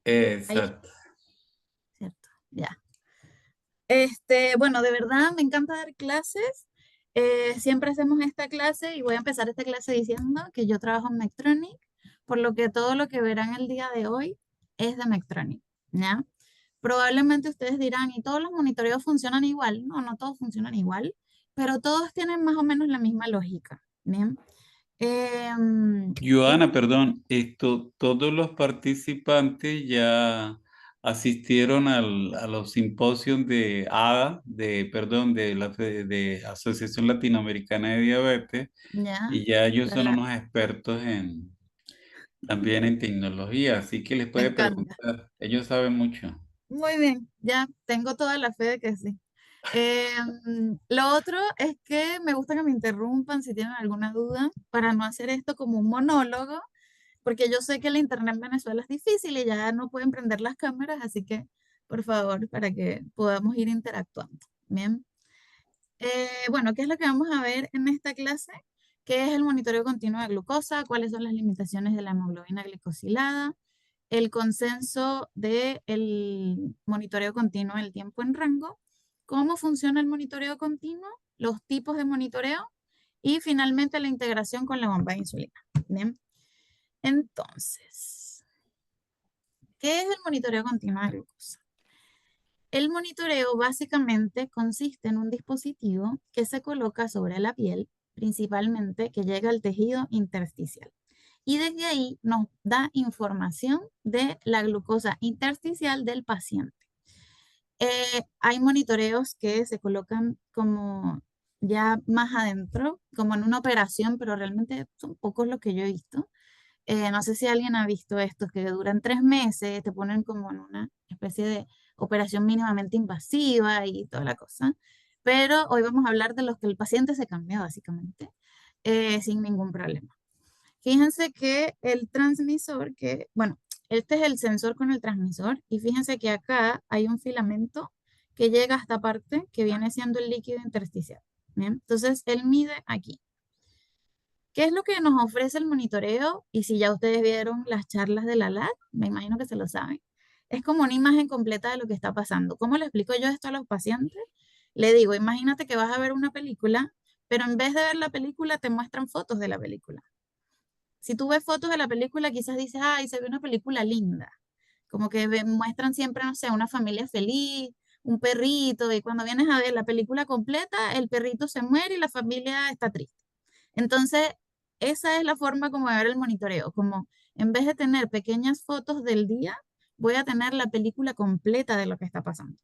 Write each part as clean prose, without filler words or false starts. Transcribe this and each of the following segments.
Ahí, Exacto. ¿cierto? Ya. Bueno, de verdad me encanta dar clases. Siempre hacemos esta clase y voy a empezar esta clase diciendo que yo trabajo en Medtronic, por lo que todo lo que verán el día de hoy es de Medtronic, ¿ya? Probablemente ustedes dirán, ¿y todos los monitoreos funcionan igual? No, no todos funcionan igual, pero todos tienen más o menos la misma lógica, ¿bien? El Joana, perdón, todos los participantes ya asistieron a los simposios de ADA, perdón, de Asociación Latinoamericana de Diabetes, ya, y ya ellos son la- unos expertos también en tecnología, así que les me puede encanta. preguntar, ellos saben mucho. Muy bien, ya tengo toda la fe de que sí. Lo otro es que me gusta que me interrumpan si tienen alguna duda para no hacer esto como un monólogo, porque yo sé que el internet en Venezuela es difícil y ya no pueden prender las cámaras, así que por favor, para que podamos ir interactuando. Bien. Bueno, ¿qué es lo que vamos a ver en esta clase? ¿Qué es el monitoreo continuo de glucosa? ¿Cuáles son las limitaciones de la hemoglobina glicosilada? El consenso del monitoreo continuo del tiempo en rango, cómo funciona el monitoreo continuo, los tipos de monitoreo y finalmente la integración con la bomba de insulina. Bien, entonces, ¿qué es el monitoreo continuo de glucosa? El monitoreo básicamente consiste en un dispositivo que se coloca sobre la piel, principalmente que llega al tejido intersticial. Y desde ahí nos da información de la glucosa intersticial del paciente. Hay monitoreos que se colocan como ya más adentro, como en una operación, pero realmente son pocos los que yo he visto. No sé si alguien ha visto estos que duran 3 meses, te ponen como en una especie de operación mínimamente invasiva y toda la cosa. Pero hoy vamos a hablar de los que el paciente se cambia básicamente, sin ningún problema. Fíjense que el transmisor, bueno, este es el sensor con el transmisor y fíjense que acá hay un filamento que llega a esta parte que viene siendo el líquido intersticial. ¿Bien? Entonces, él mide aquí. ¿Qué es lo que nos ofrece el monitoreo? Y si ya ustedes vieron las charlas de la LAD, me imagino que se lo saben. Es como una imagen completa de lo que está pasando. ¿Cómo le explico yo esto a los pacientes? Le digo, imagínate que vas a ver una película, pero en vez de ver la película, te muestran fotos de la película. Si tú ves fotos de la película, quizás dices, ay, se ve una película linda. Como que muestran siempre, no sé, una familia feliz, un perrito, y cuando vienes a ver la película completa, el perrito se muere y la familia está triste. Entonces, esa es la forma como de ver el monitoreo, como en vez de tener pequeñas fotos del día, voy a tener la película completa de lo que está pasando.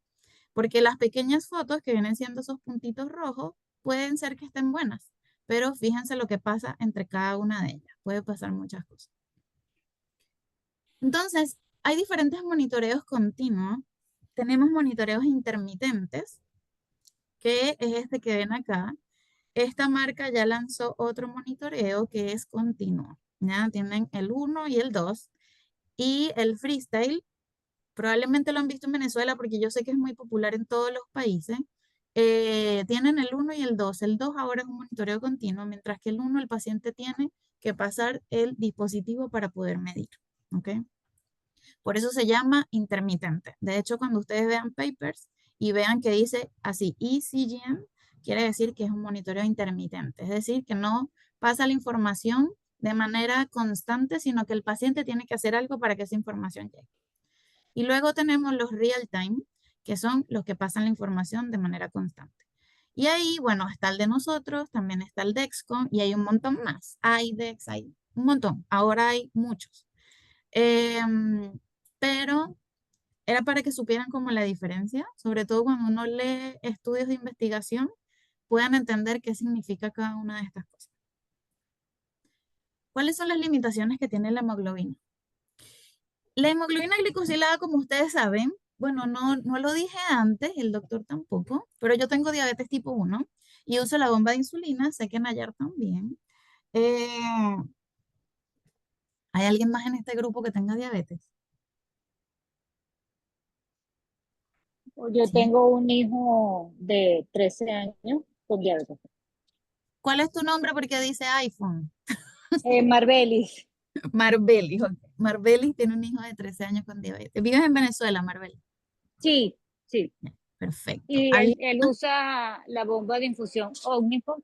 Porque las pequeñas fotos que vienen siendo esos puntitos rojos pueden ser que estén buenas, pero fíjense lo que pasa entre cada una de ellas. Puede pasar muchas cosas. Entonces, hay diferentes monitoreos continuos. Tenemos monitoreos intermitentes, que es este que ven acá. Esta marca ya lanzó otro monitoreo que es continuo. Ya tienen el uno y el 2 y el freestyle. Probablemente lo han visto en Venezuela porque yo sé que es muy popular en todos los países. Tienen el uno y el 2. El 2 ahora es un monitoreo continuo, mientras que el uno el paciente tiene que pasar el dispositivo para poder medir. ¿Ok? Por eso se llama intermitente. De hecho, cuando ustedes vean papers y vean que dice así ECGM, quiere decir que es un monitoreo intermitente, es decir, que no pasa la información de manera constante, sino que el paciente tiene que hacer algo para que esa información llegue. Y luego tenemos los real time, que son los que pasan la información de manera constante. Y ahí, bueno, está el de nosotros, también está el Dexcom y hay un montón más. Hay Dex, hay un montón. Ahora hay muchos. Em, pero era para que supieran como la diferencia, sobre todo cuando uno lee estudios de investigación, puedan entender qué significa cada una de estas cosas. ¿Cuáles son las limitaciones que tiene la hemoglobina? La hemoglobina glicosilada, como ustedes saben, bueno, no lo dije antes, el doctor tampoco, pero yo tengo diabetes tipo 1 y uso la bomba de insulina, sé que Nayar también. Eh, ¿Hay alguien más en este grupo que tenga diabetes? Yo Sí. tengo un hijo de 13 años con diabetes. ¿Cuál es tu nombre? Porque dice iPhone. Marbelis. Marbeli, ok. Marbeli tiene un hijo de 13 años con diabetes. ¿Vives en Venezuela, Marbeli? Sí, sí. Perfecto. Y ¿Alguien él más? usa la bomba de infusión Omnipod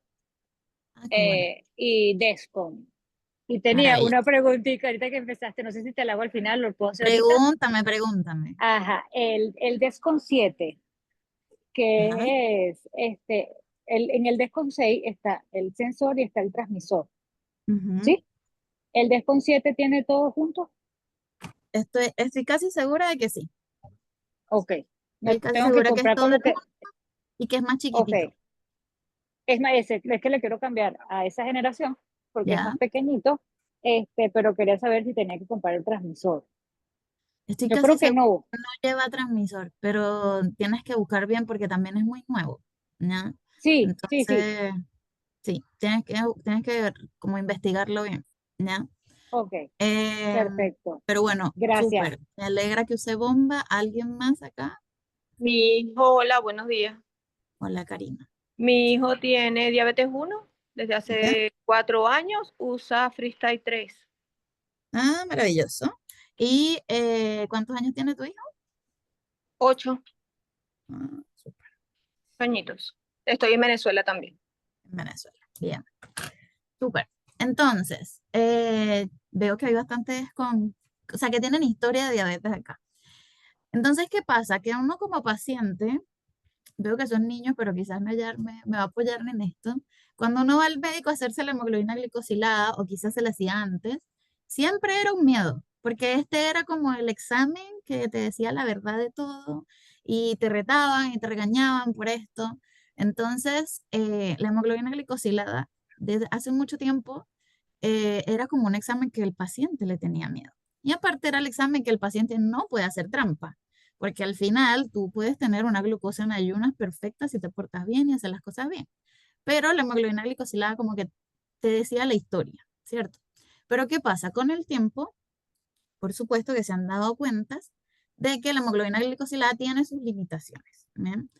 Ah, qué bueno. y Dexcom. Y tenía una Maravilloso. preguntita ahorita que empezaste, no sé si te la hago al final, lo puedo hacer ahorita. Pregúntame, pregúntame. Ajá, el Dexcom 7, Ajá. que es, en el Dexcom 6 está el sensor y está el transmisor, Ujú. ¿sí? El Dexcom 7 tiene todo junto. Estoy casi segura de que sí. Ok, me Estoy casi tengo que segura que es comprar todo como en uno que, y que es más ok, chiquitito. es más, es que le quiero cambiar a esa generación porque es ¿Ya? más pequeñito, pero quería saber si tenía que comprar el transmisor. Estoy Yo casi creo que segura no. que no lleva transmisor, pero tienes que buscar bien porque también es muy nuevo. ¿Ya? Sí, sí, sí. Entonces, sí, tienes que como investigarlo bien. ¿Ya? Ok, perfecto. Pero bueno, Gracias. súper. Me alegra que use bomba. ¿Alguien más acá? Mi hijo, hola, buenos días. Hola, Karina. Mi hijo tiene diabetes 1 desde ¿Ya? hace 4 años, usa Freestyle 3, Ah, maravilloso. ¿Y cuántos años tiene tu hijo? 8 Ah, súper. añitos. Estoy en Venezuela también. En Venezuela. Bien. Súper. Entonces, veo que hay bastantes o sea, que tienen historia de diabetes acá. Entonces, ¿qué pasa? Que uno como paciente, veo que son niños, pero quizás me va a apoyar en esto. Cuando uno va al médico a hacerse la hemoglobina glicosilada, o quizás se la hacía antes, siempre era un miedo, porque este era como el examen que te decía la verdad de todo, y te retaban y te regañaban por esto. Entonces, la hemoglobina glicosilada, desde hace mucho tiempo, era como un examen que el paciente le tenía miedo. Y aparte era el examen que el paciente no puede hacer trampa, porque al final tú puedes tener una glucosa en ayunas perfecta si te portas bien y haces las cosas bien. Pero la hemoglobina glicosilada como que te decía la historia, ¿cierto? Pero ¿qué pasa? Con el tiempo, por supuesto que se han dado cuentas de que la hemoglobina glicosilada tiene sus limitaciones. ¿Bien?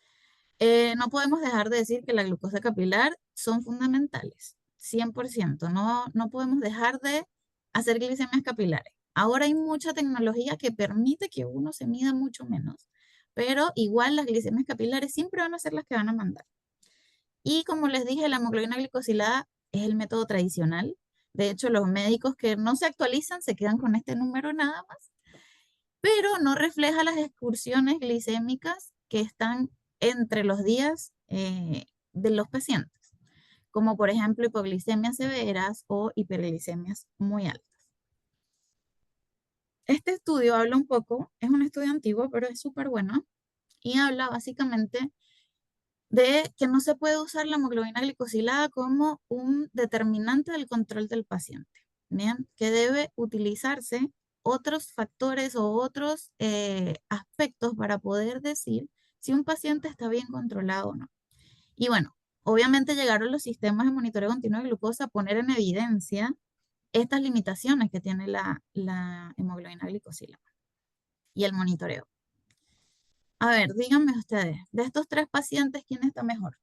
No podemos dejar de decir que la glucosa capilar son fundamentales, 100%. No podemos dejar de hacer glicemias capilares. Ahora hay mucha tecnología que permite que uno se mida mucho menos, pero igual las glicemias capilares siempre van a ser las que van a mandar. Y como les dije, la hemoglobina glicosilada es el método tradicional. De hecho, los médicos que no se actualizan se quedan con este número nada más, pero no refleja las excursiones glicémicas que están entre los días de los pacientes, como por ejemplo hipoglicemias severas o hiperglicemias muy altas. Este estudio habla un poco, es un estudio antiguo, pero es súper bueno, y habla básicamente de que no se puede usar la hemoglobina glicosilada como un determinante del control del paciente, ¿bien? Que debe utilizarse otros factores o otros aspectos para poder decir si un paciente está bien controlado o no. Y bueno, obviamente llegaron los sistemas de monitoreo continuo de glucosa a poner en evidencia estas limitaciones que tiene la hemoglobina glicosilada y el monitoreo. A ver, díganme ustedes, de estos tres pacientes, ¿quién está mejor?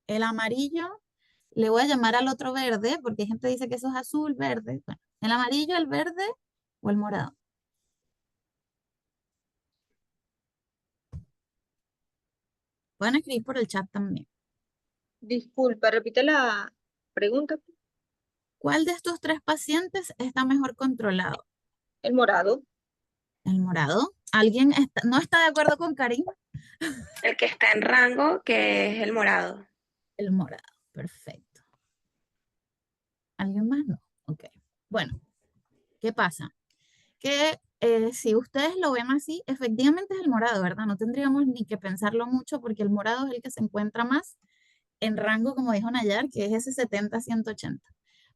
El amarillo, le voy a llamar al otro verde, porque hay gente que dice que eso es azul, verde. Bueno, el amarillo, el verde o el morado. Pueden escribir por el chat también. Disculpa, repite la pregunta. ¿Cuál de estos tres pacientes está mejor controlado? El morado. ¿El morado? ¿Alguien no está de acuerdo con Karim? El que está en rango, que es el morado. El morado, perfecto. ¿Alguien más? No. Ok. Bueno, ¿qué pasa? Que si ustedes lo ven así, efectivamente es el morado, ¿verdad? No tendríamos ni que pensarlo mucho porque el morado es el que se encuentra más en rango, como dijo Nayar, que es ese 70-180.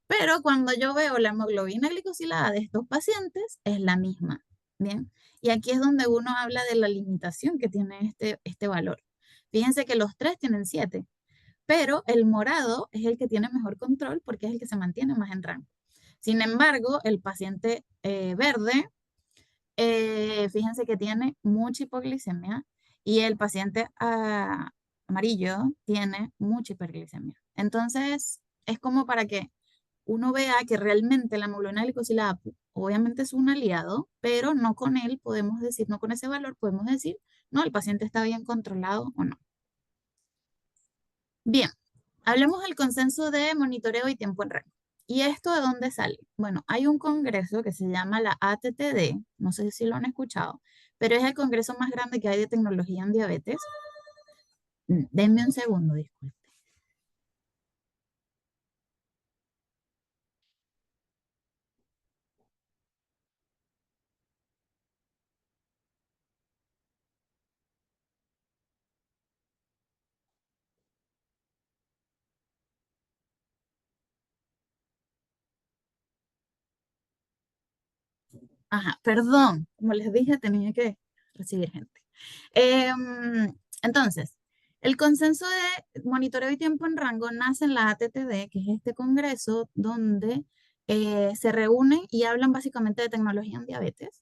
Pero cuando yo veo la hemoglobina glicosilada de estos pacientes, es la misma. Bien. Y aquí es donde uno habla de la limitación que tiene este valor. Fíjense que los tres tienen 7, pero el morado es el que tiene mejor control porque es el que se mantiene más en rango. Sin embargo, el paciente verde, fíjense que tiene mucha hipoglicemia y el paciente amarillo tiene mucha hiperglicemia. Entonces, es como para que uno vea que realmente la hemoglobina glicosilada obviamente es un aliado, pero no con él podemos decir, no con ese valor podemos decir, no, el paciente está bien controlado o no. Bien, hablemos del consenso de monitoreo y tiempo en rango. ¿Y esto de dónde sale? Bueno, hay un congreso que se llama la ATTD, no sé si lo han escuchado, pero es el congreso más grande que hay de tecnología en diabetes. Denme un segundo, disculpe. Ajá, perdón, como les dije, tenía que recibir gente. Entonces, el consenso de monitoreo y tiempo en rango nace en la ATTD, que es este congreso donde se reúnen y hablan básicamente de tecnología en diabetes.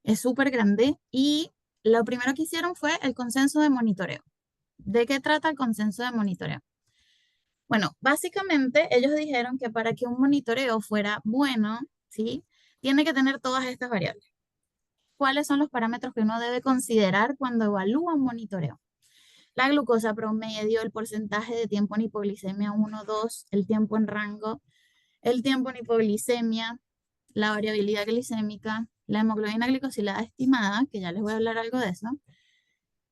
Es súper grande y lo primero que hicieron fue el consenso de monitoreo. ¿De qué trata el consenso de monitoreo? Bueno, básicamente ellos dijeron que para que un monitoreo fuera bueno, ¿sí? Tiene que tener todas estas variables. ¿Cuáles son los parámetros que uno debe considerar cuando evalúa un monitoreo? La glucosa promedio, el porcentaje de tiempo en hipoglicemia 1, 2, el tiempo en rango, el tiempo en hipoglicemia, la variabilidad glicémica, la hemoglobina glicosilada estimada, que ya les voy a hablar algo de eso,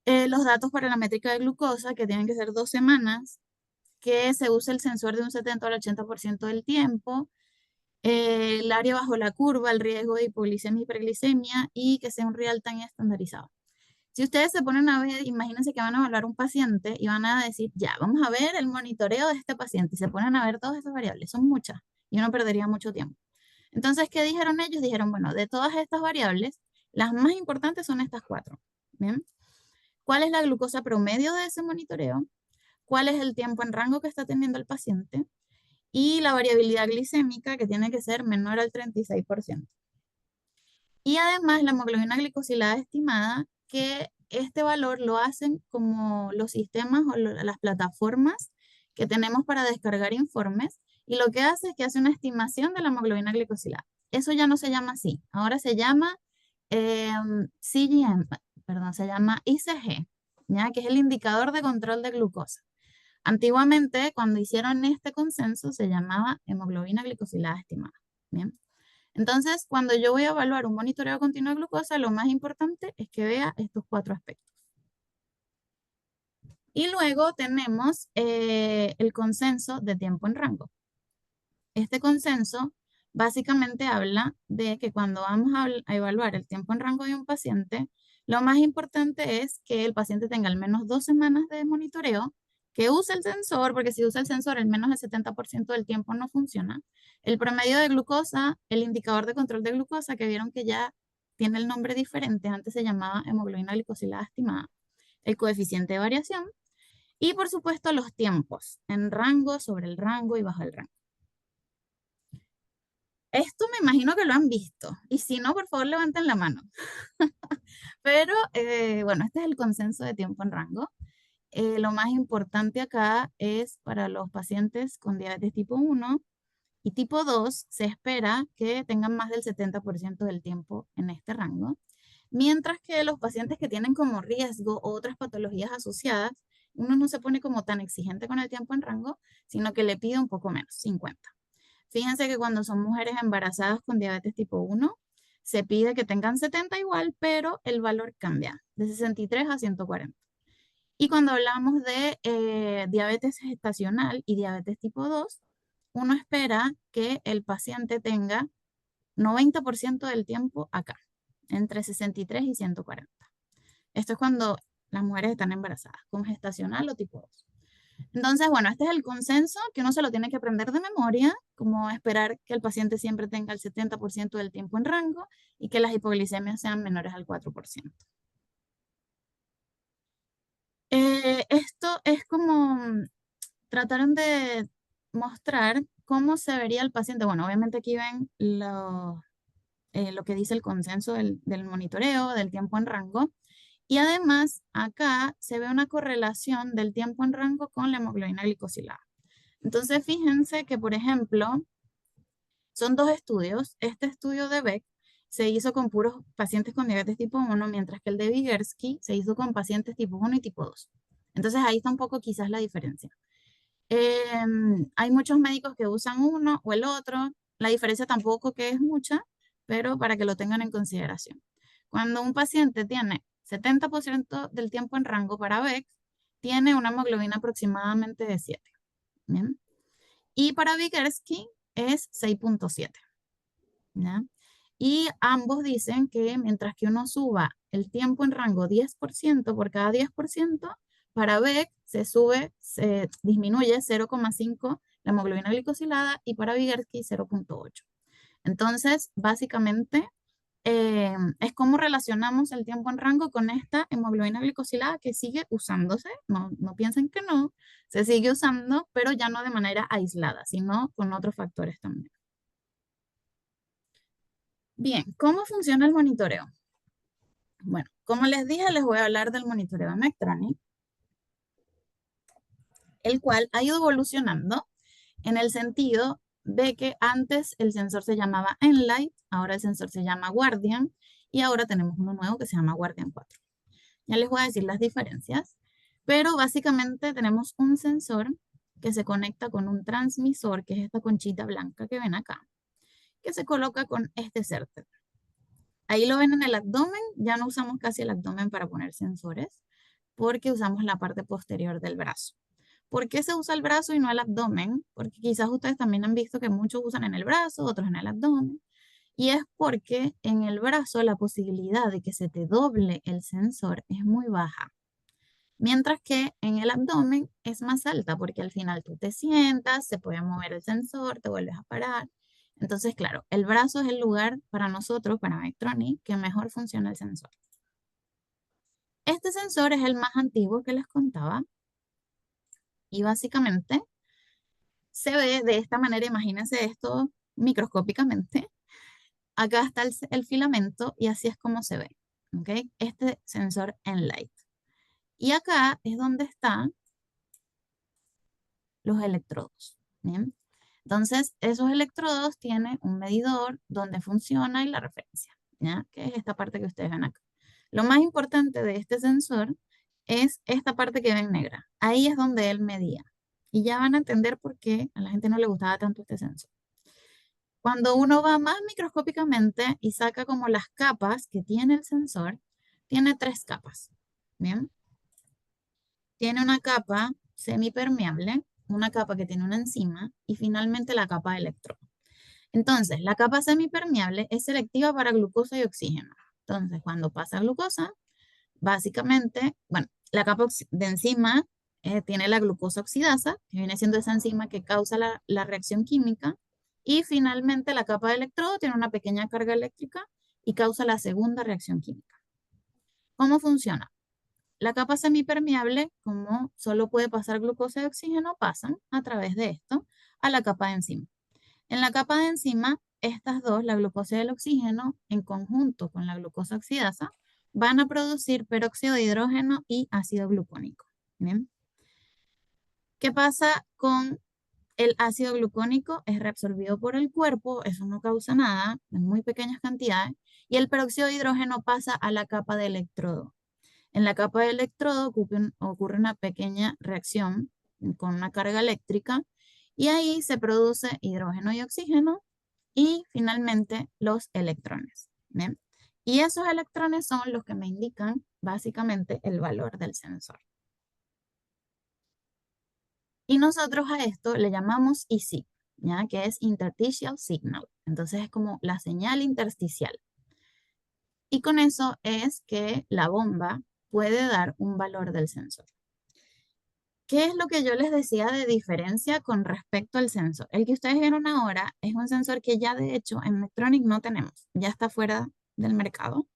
los datos para la métrica de glucosa, que tienen que ser 2 semanas, que se use el sensor de un 70 al 80% del tiempo, el área bajo la curva, el riesgo de hipoglicemia y hiperglicemia, y que sea un real time estandarizado. Si ustedes se ponen a ver, imagínense que van a evaluar un paciente y van a decir, ya, vamos a ver el monitoreo de este paciente, y se ponen a ver todas esas variables, son muchas, y uno perdería mucho tiempo. Entonces, ¿qué dijeron ellos? Dijeron, bueno, de todas estas variables, las más importantes son estas 4. ¿Bien? ¿Cuál es la glucosa promedio de ese monitoreo? ¿Cuál es el tiempo en rango que está teniendo el paciente? Y la variabilidad glicémica, que tiene que ser menor al 36%. Y además la hemoglobina glicosilada estimada, que este valor lo hacen como los sistemas o las plataformas que tenemos para descargar informes, y lo que hace es que hace una estimación de la hemoglobina glicosilada. Eso ya no se llama así, ahora se llama CGM, perdón, se llama ICG, ¿ya? Que es el indicador de control de glucosa. Antiguamente, cuando hicieron este consenso, se llamaba hemoglobina glicosilada estimada. ¿Bien? Entonces, cuando yo voy a evaluar un monitoreo continuo de glucosa, lo más importante es que vea estos 4 aspectos. Y luego tenemos el consenso de tiempo en rango. Este consenso básicamente habla de que cuando vamos a evaluar el tiempo en rango de un paciente, lo más importante es que el paciente tenga al menos 2 semanas de monitoreo, que use el sensor, porque si usa el sensor, al menos el 70% del tiempo no funciona. El promedio de glucosa, el indicador de control de glucosa, que vieron que ya tiene el nombre diferente, antes se llamaba hemoglobina glicosilada estimada, el coeficiente de variación, y por supuesto los tiempos, en rango, sobre el rango y bajo el rango. Esto me imagino que lo han visto, y si no, por favor levanten la mano. Pero bueno, este es el consenso de tiempo en rango. Lo más importante acá es para los pacientes con diabetes tipo 1 y tipo 2, se espera que tengan más del 70% del tiempo en este rango, mientras que los pacientes que tienen como riesgo otras patologías asociadas, uno no se pone como tan exigente con el tiempo en rango, sino que le pide un poco menos, 50. Fíjense que cuando son mujeres embarazadas con diabetes tipo 1, se pide que tengan 70 igual, pero el valor cambia de 63 a 140. Y cuando hablamos de diabetes gestacional y diabetes tipo 2, uno espera que el paciente tenga 90% del tiempo acá, entre 63 y 140. Esto es cuando las mujeres están embarazadas, con gestacional o tipo 2. Entonces, bueno, este es el consenso que uno se lo tiene que aprender de memoria, como esperar que el paciente siempre tenga el 70% del tiempo en rango y que las hipoglicemias sean menores al 4%. Esto es como trataron de mostrar cómo se vería el paciente. Bueno, obviamente aquí ven lo que dice el consenso del monitoreo, del tiempo en rango. Y además, acá se ve una correlación del tiempo en rango con la hemoglobina glicosilada. Entonces, fíjense que, por ejemplo, Son dos estudios. Este estudio de Beck se hizo con puros pacientes con diabetes tipo 1, mientras que el de Vygotsky se hizo con pacientes tipo 1 y tipo 2. Entonces ahí está un poco quizás la diferencia. Hay muchos médicos que usan uno o el otro. La diferencia tampoco que es mucha, pero para que lo tengan en consideración. Cuando un paciente tiene 70% del tiempo en rango para Beck, tiene una hemoglobina aproximadamente de 7. ¿Bien? Y para Vygotsky es 6.7. ¿Ya? Y ambos dicen que mientras que uno suba el tiempo en rango 10% por cada 10%, para Beck se disminuye 0,5 la hemoglobina glicosilada y para Vygotsky 0.8. Entonces, básicamente, es como relacionamos el tiempo en rango con esta hemoglobina glicosilada que sigue usándose. No, no piensen que no, se sigue usando, pero ya no de manera aislada, sino con otros factores también. Bien, ¿cómo funciona el monitoreo? Bueno, como les dije, les voy a hablar del monitoreo de Medtronic, el cual ha ido evolucionando en el sentido de que antes el sensor se llamaba Enlight, ahora el sensor se llama Guardian y ahora tenemos uno nuevo que se llama Guardian 4. Ya les voy a decir las diferencias, pero básicamente tenemos un sensor que se conecta con un transmisor, que es esta conchita blanca que ven acá, que se coloca con este cérter. Ahí lo ven en el abdomen, ya no usamos casi el abdomen para poner sensores, porque usamos la parte posterior del brazo. ¿Por qué se usa el brazo y no el abdomen? Porque quizás ustedes también han visto que muchos usan en el brazo, otros en el abdomen. Y es porque en el brazo la posibilidad de que se te doble el sensor es muy baja. Mientras que en el abdomen es más alta, porque al final tú te sientas, se puede mover el sensor, te vuelves a parar. Entonces, claro, el brazo es el lugar para nosotros, para Medtronic, que mejor funciona el sensor. Este sensor es el más antiguo que les contaba. Y básicamente se ve de esta manera, imagínense esto microscópicamente. Acá está el filamento y así es como se ve. ¿Okay? Este sensor Enlight. Y acá es donde están los electrodos. ¿Bien? Entonces, esos electrodos tienen un medidor donde funciona y la referencia, ¿ya? Que es esta parte que ustedes ven acá. Lo más importante de este sensor es esta parte que ven negra. Ahí es donde él medía. Y ya van a entender por qué a la gente no le gustaba tanto este sensor. Cuando uno va más microscópicamente y saca como las capas que tiene el sensor, tiene 3 capas. ¿Bien? Tiene una capa semipermeable, una capa que tiene una enzima y finalmente la capa de electrodo. Entonces, la capa semipermeable es selectiva para glucosa y oxígeno. Entonces, cuando pasa glucosa, básicamente, bueno, la capa de enzima tiene la glucosa oxidasa, que viene siendo esa enzima que causa la reacción química, y finalmente la capa de electrodo tiene una pequeña carga eléctrica y causa la segunda reacción química. ¿Cómo funciona? La capa semipermeable, como solo puede pasar glucosa y oxígeno, pasan a través de esto a la capa de enzima. En la capa de enzima, estas dos, la glucosa y el oxígeno, en conjunto con la glucosa oxidasa, van a producir peróxido de hidrógeno y ácido glucónico. ¿Bien? ¿Qué pasa con el ácido glucónico? Es reabsorbido por el cuerpo, eso no causa nada, en muy pequeñas cantidades, y el peróxido de hidrógeno pasa a la capa de electrodo. En la capa de electrodo ocurre una pequeña reacción con una carga eléctrica y ahí se produce hidrógeno y oxígeno y finalmente los electrones. ¿Bien? Y esos electrones son los que me indican básicamente el valor del sensor. Y nosotros a esto le llamamos ISIG, ¿ya? Que es Interstitial Signal. Entonces es como la señal intersticial. Y con eso es que la bomba puede dar un valor del sensor. ¿Qué es lo que yo les decía de diferencia con respecto al sensor? El que ustedes vieron ahora es un sensor que ya de hecho en Medtronic no tenemos, ya está fuera del mercado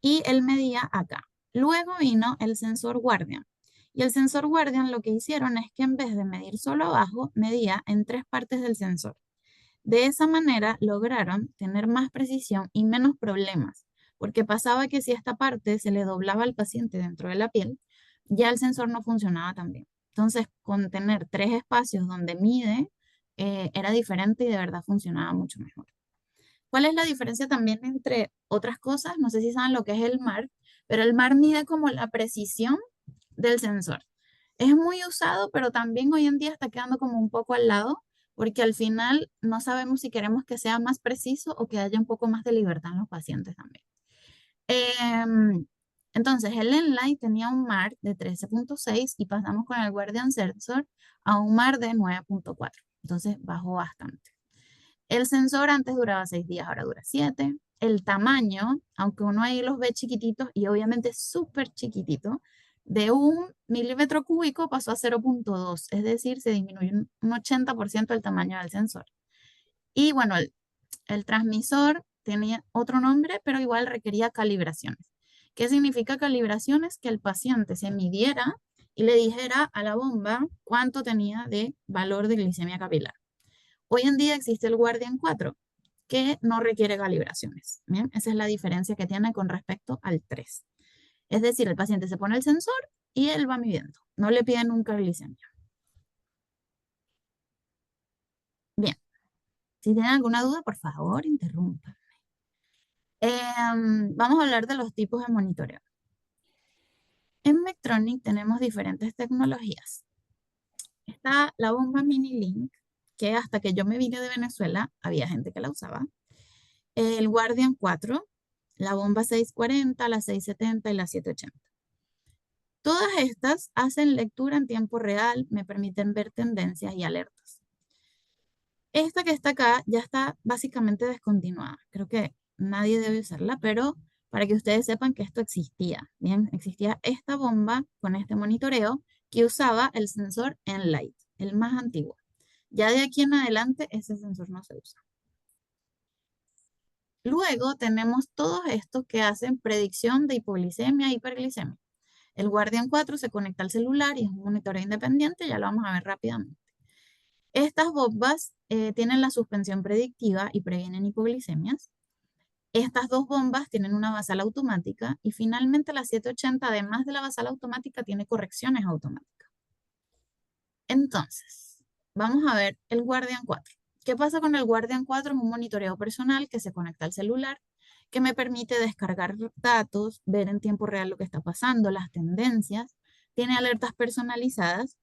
y él medía acá. Luego vino el sensor Guardian y el sensor Guardian lo que hicieron es que en vez de medir solo abajo, medía en 3 partes del sensor. De esa manera lograron tener más precisión y menos problemas, porque pasaba que si esta parte se le doblaba al paciente dentro de la piel, ya el sensor no funcionaba tan bien. Entonces, con tener 3 espacios donde mide era diferente y de verdad funcionaba mucho mejor. ¿Cuál es la diferencia también entre otras cosas? No sé si saben lo que es el MAR, pero el MAR mide como la precisión del sensor. Es muy usado, pero también hoy en día está quedando como un poco al lado, porque al final no sabemos si queremos que sea más preciso o que haya un poco más de libertad en los pacientes también. Entonces, el Enlight tenía un MAR de 13.6 y pasamos con el Guardian Sensor a un MAR de 9.4. Entonces, bajó bastante. El sensor antes duraba 6 días, ahora dura 7. El tamaño, aunque uno ahí los ve chiquititos y obviamente súper chiquitito, de 1 milímetro cúbico pasó a 0.2, es decir, se disminuyó un 80% el tamaño del sensor. Y bueno, el transmisor tenía otro nombre, pero igual requería calibraciones. ¿Qué significa calibraciones? Que el paciente se midiera y le dijera a la bomba cuánto tenía de valor de glicemia capilar. Hoy en día existe el Guardian 4, que no requiere calibraciones. ¿Bien? Esa es la diferencia que tiene con respecto al 3. Es decir, el paciente se pone el sensor y él va midiendo. No le piden nunca glicemia. Bien. Si tienen alguna duda, por favor, interrumpan. Vamos a hablar de los tipos de monitoreo. En Medtronic tenemos diferentes tecnologías. Está la bomba Mini-Link, que hasta que yo me vine de Venezuela, había gente que la usaba. El Guardian 4, la bomba 640, la 670 y la 780. Todas estas hacen lectura en tiempo real, me permiten ver tendencias y alertas. Esta que está acá ya está básicamente descontinuada. Creo que nadie debe usarla, pero para que ustedes sepan que esto existía. Bien, existía esta bomba con este monitoreo que usaba el sensor Enlight, el más antiguo. Ya de aquí en adelante ese sensor no se usa. Luego tenemos todos estos que hacen predicción de hipoglicemia e hiperglicemia. El Guardian 4 se conecta al celular y es un monitoreo independiente, ya lo vamos a ver rápidamente. Estas bombas tienen la suspensión predictiva y previenen hipoglicemias. Estas dos bombas tienen una basal automática y finalmente la 780, además de la basal automática, tiene correcciones automáticas. Entonces, vamos a ver el Guardian 4. ¿Qué pasa con el Guardian 4? Es un monitoreo personal que se conecta al celular, que me permite descargar datos, ver en tiempo real lo que está pasando, las tendencias, tiene alertas personalizadas,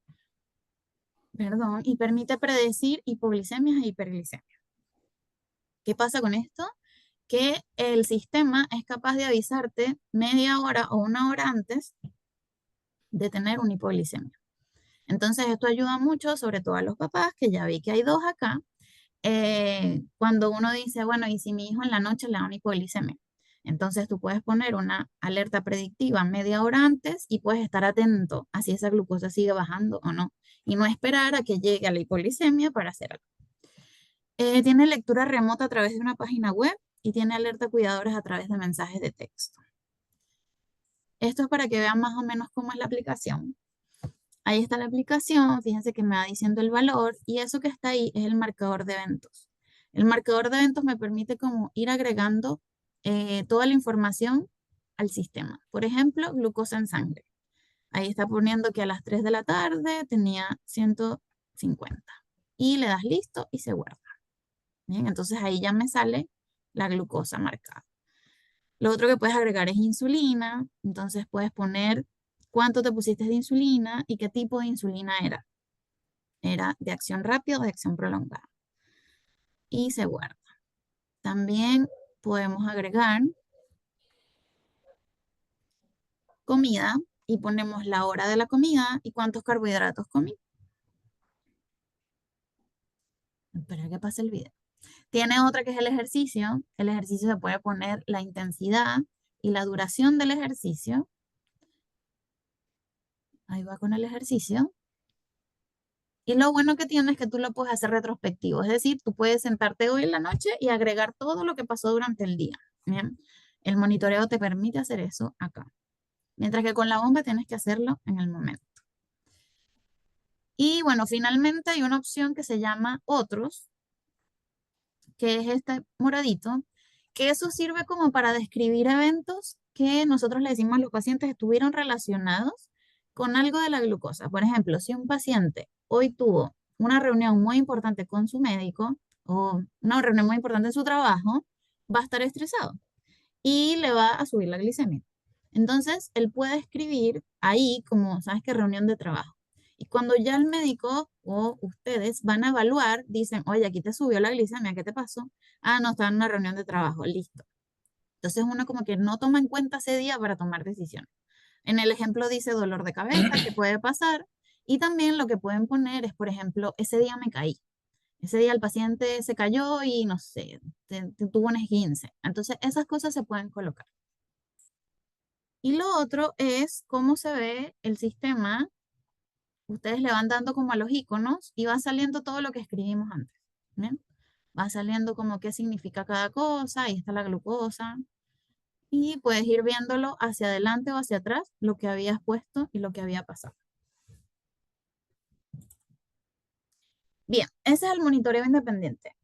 perdón, y permite predecir hipoglicemias e hiperglicemias. ¿Qué pasa con esto? Que el sistema es capaz de avisarte media hora o una hora antes de tener una hipoglicemia. Entonces esto ayuda mucho, sobre todo a los papás, que ya vi que hay dos acá, cuando uno dice, bueno, ¿y si mi hijo en la noche le da una hipoglicemia? Entonces tú puedes poner una alerta predictiva media hora antes y puedes estar atento a si esa glucosa sigue bajando o no. Y no esperar a que llegue a la hipoglicemia para hacer algo. Tiene lectura remota a través de una página web y tiene alerta a cuidadores a través de mensajes de texto. Esto es para que vean más o menos cómo es la aplicación. Ahí está la aplicación, fíjense que me va diciendo el valor y eso que está ahí es el marcador de eventos. El marcador de eventos me permite como ir agregando toda la información al sistema. Por ejemplo, glucosa en sangre. Ahí está poniendo que a las 3 de la tarde tenía 150. Y le das listo y se guarda. Bien, entonces ahí ya me sale la glucosa marcada. Lo otro que puedes agregar es insulina. Entonces puedes poner cuánto te pusiste de insulina y qué tipo de insulina era. Era de acción rápida o de acción prolongada. Y se guarda. También podemos agregar comida y ponemos la hora de la comida y cuántos carbohidratos comí. Espera que pase el video. Tiene otra que es el ejercicio. El ejercicio se puede poner la intensidad y la duración del ejercicio. Ahí va con el ejercicio. Y lo bueno que tiene es que tú lo puedes hacer retrospectivo. Es decir, tú puedes sentarte hoy en la noche y agregar todo lo que pasó durante el día. ¿Bien? El monitoreo te permite hacer eso acá. Mientras que con la bomba tienes que hacerlo en el momento. Y bueno, finalmente hay una opción que se llama Otros, que es este moradito, que eso sirve como para describir eventos que nosotros le decimos a los pacientes estuvieron relacionados con algo de la glucosa. Por ejemplo, si un paciente hoy tuvo una reunión muy importante con su médico o una reunión muy importante en su trabajo, va a estar estresado y le va a subir la glicemia. Entonces, él puede escribir ahí como, ¿sabes qué? Reunión de trabajo. Y cuando ya el médico o ustedes van a evaluar, dicen, oye, aquí te subió la glicemia, ¿qué te pasó? Ah, no, estaba en una reunión de trabajo, listo. Entonces uno como que no toma en cuenta ese día para tomar decisiones. En el ejemplo dice dolor de cabeza, que puede pasar. Y también lo que pueden poner es, por ejemplo, ese día me caí. Ese día el paciente se cayó y no sé, tuvo un esguince. Entonces esas cosas se pueden colocar. Y lo otro es cómo se ve el sistema. Ustedes le van dando como a los iconos y va saliendo todo lo que escribimos antes. ¿Bien? Va saliendo como qué significa cada cosa. Ahí está la glucosa. Y puedes ir viéndolo hacia adelante o hacia atrás, lo que habías puesto y lo que había pasado. Bien, ese es el monitoreo independiente.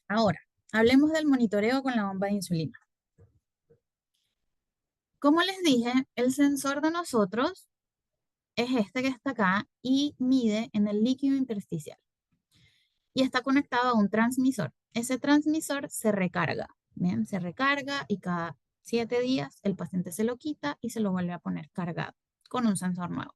Ahora, hablemos del monitoreo con la bomba de insulina. Como les dije, el sensor de nosotros es este que está acá y mide en el líquido intersticial. Y está conectado a un transmisor. Ese transmisor se recarga. Bien, se recarga y cada 7 días el paciente se lo quita y se lo vuelve a poner cargado con un sensor nuevo.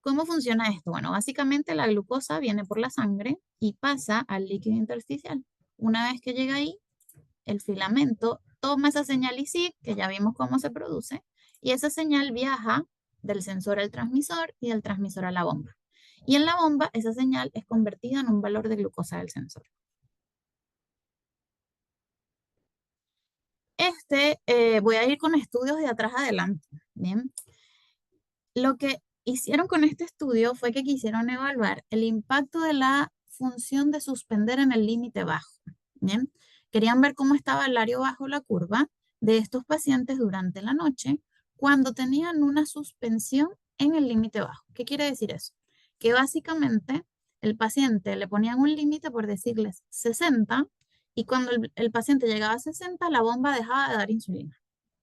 ¿Cómo funciona esto? Bueno, básicamente la glucosa viene por la sangre y pasa al líquido intersticial. Una vez que llega ahí, el filamento toma esa señal IC, que ya vimos cómo se produce, y esa señal viaja del sensor al transmisor y del transmisor a la bomba. Y en la bomba, esa señal es convertida en un valor de glucosa del sensor. Voy a ir con estudios de atrás adelante. Bien. Lo que hicieron con este estudio fue que quisieron evaluar el impacto de la función de suspender en el límite bajo. Bien. Querían ver cómo estaba el área bajo la curva de estos pacientes durante la noche cuando tenían una suspensión en el límite bajo. ¿Qué quiere decir eso? Que básicamente el paciente le ponían un límite por decirles 60 y cuando el paciente llegaba a 60 la bomba dejaba de dar insulina.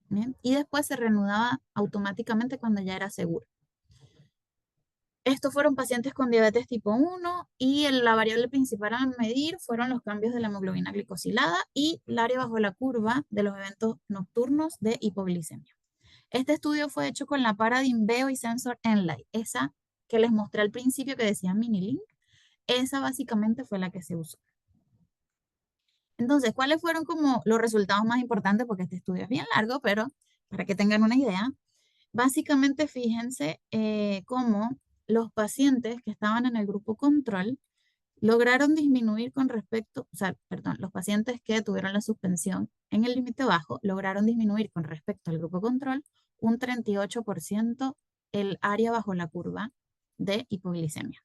¿Bien? Y después se reanudaba automáticamente cuando ya era seguro. Estos fueron pacientes con diabetes tipo 1 y la variable principal a medir fueron los cambios de la hemoglobina glicosilada y el área bajo la curva de los eventos nocturnos de hipoglicemia. Este estudio fue hecho con la Paradigm Beo y Sensor Enlight, esa que les mostré al principio que decía Minilink, esa básicamente fue la que se usó. Entonces, ¿cuáles fueron como los resultados más importantes? Porque este estudio es bien largo, pero para que tengan una idea, básicamente fíjense cómo los pacientes que estaban en el grupo control lograron disminuir con respecto, los pacientes que tuvieron la suspensión en el límite bajo lograron disminuir con respecto al grupo control un 38% el área bajo la curva de hipoglicemia.